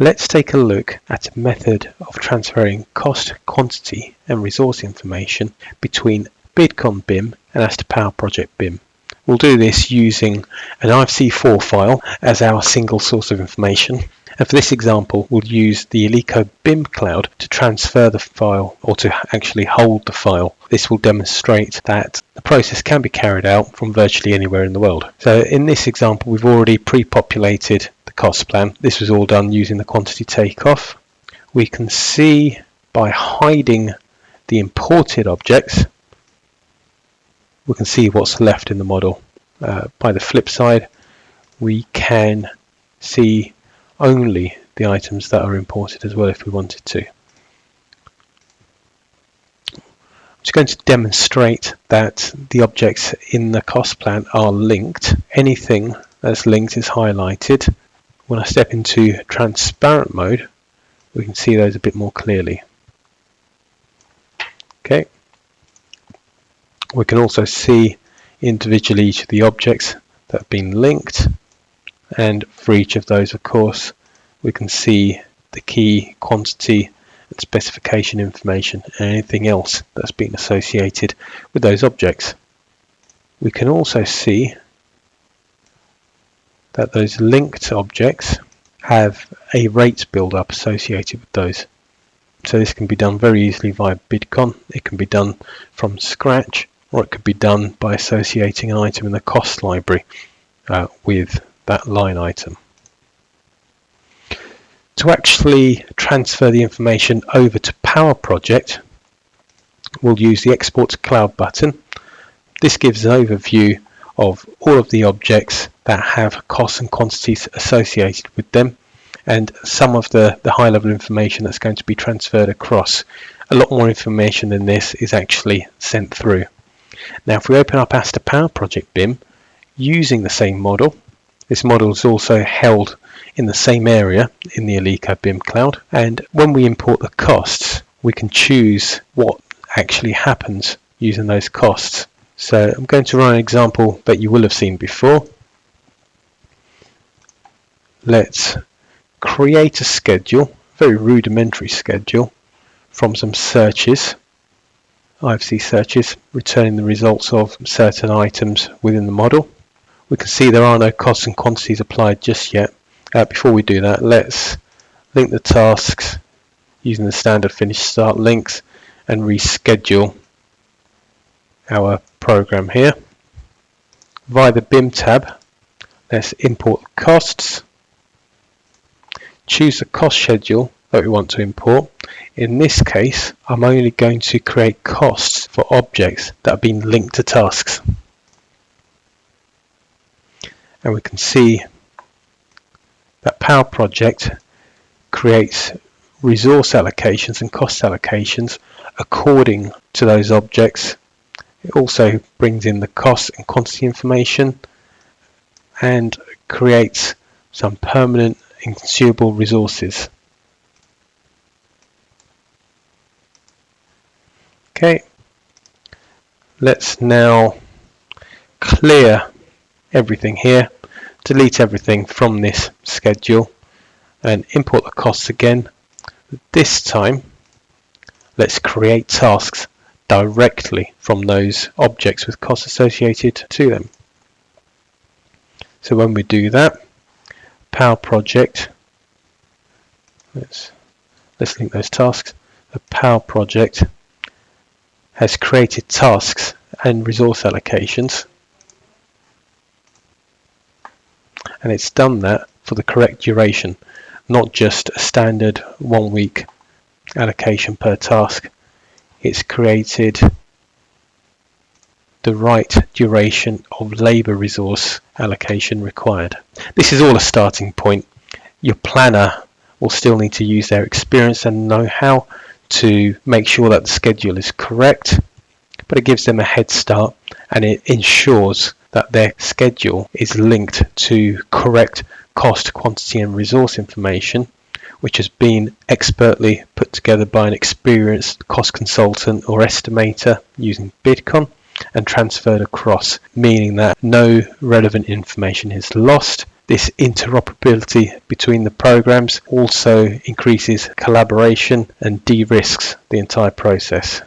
Let's take a look at a method of transferring cost, quantity and resource information between Bidcon BIM and Asta BIM. We'll do this using an IFC4 file as our single source of information. And for this example, we'll use the Bidcon BIM cloud to transfer the file, or to actually hold the file. This will demonstrate that the process can be carried out from virtually anywhere in the world. So in this example, we've already pre-populated the cost plan. This was all done using the quantity takeoff. We can see by hiding the imported objects, we can see what's left in the model. By the flip side, we can see only the items that are imported as well if we wanted to. I'm just going to demonstrate that the objects in the cost plan are linked. Anything that's linked is highlighted. When I step into transparent mode, we can see those a bit more clearly. Okay. We can also see individually each of the objects that have been linked, and for each of those, of course, we can see the key, quantity and specification information and anything else that's been associated with those objects. We can also see that those linked objects have a rate build-up associated with those. So this can be done very easily via Bidcon. It can be done from scratch, or it could be done by associating an item in the cost library with that line item. To actually transfer the information over to Power Project, we'll use the Export to Cloud button. This gives an overview of all of the objects that have costs and quantities associated with them, and some of the high-level information that's going to be transferred across. A lot more information than this is actually sent through. Now, if we open up Asta BIM using the same model, this model is also held in the same area in the Bidcon BIM cloud, and when we import the costs, we can choose what actually happens using those costs. So I'm going to run an example that you will have seen before. Let's create a schedule, very rudimentary schedule, from some searches. IFC searches, returning the results of certain items within the model. We can see there are no costs and quantities applied just yet. Before we do that, let's link the tasks using the standard finish start links and reschedule our program here. Via the BIM tab, let's import the costs, choose the cost schedule that we want to import. In this case, I'm only going to create costs for objects that have been linked to tasks. And we can see that Power Project creates resource allocations and cost allocations according to those objects. It also brings in the cost and quantity information and creates some permanent and consumable resources. Okay, let's now clear everything here, delete everything from this schedule and import the costs again. This time, let's create tasks directly from those objects with costs associated to them. So when we do that, Power Project, let's link those tasks. The Power Project has created tasks and resource allocations, and it's done that for the correct duration, not just a standard 1 week allocation per task. It's created the right duration of labor resource allocation required. This is all a starting point. Your planner will still need to use their experience and know-how to make sure that the schedule is correct, but it gives them a head start and it ensures that their schedule is linked to correct cost, quantity and resource information, which has been expertly put together by an experienced cost consultant or estimator using Bidcon and transferred across, meaning that no relevant information is lost. This interoperability between the programs also increases collaboration and de-risks the entire process.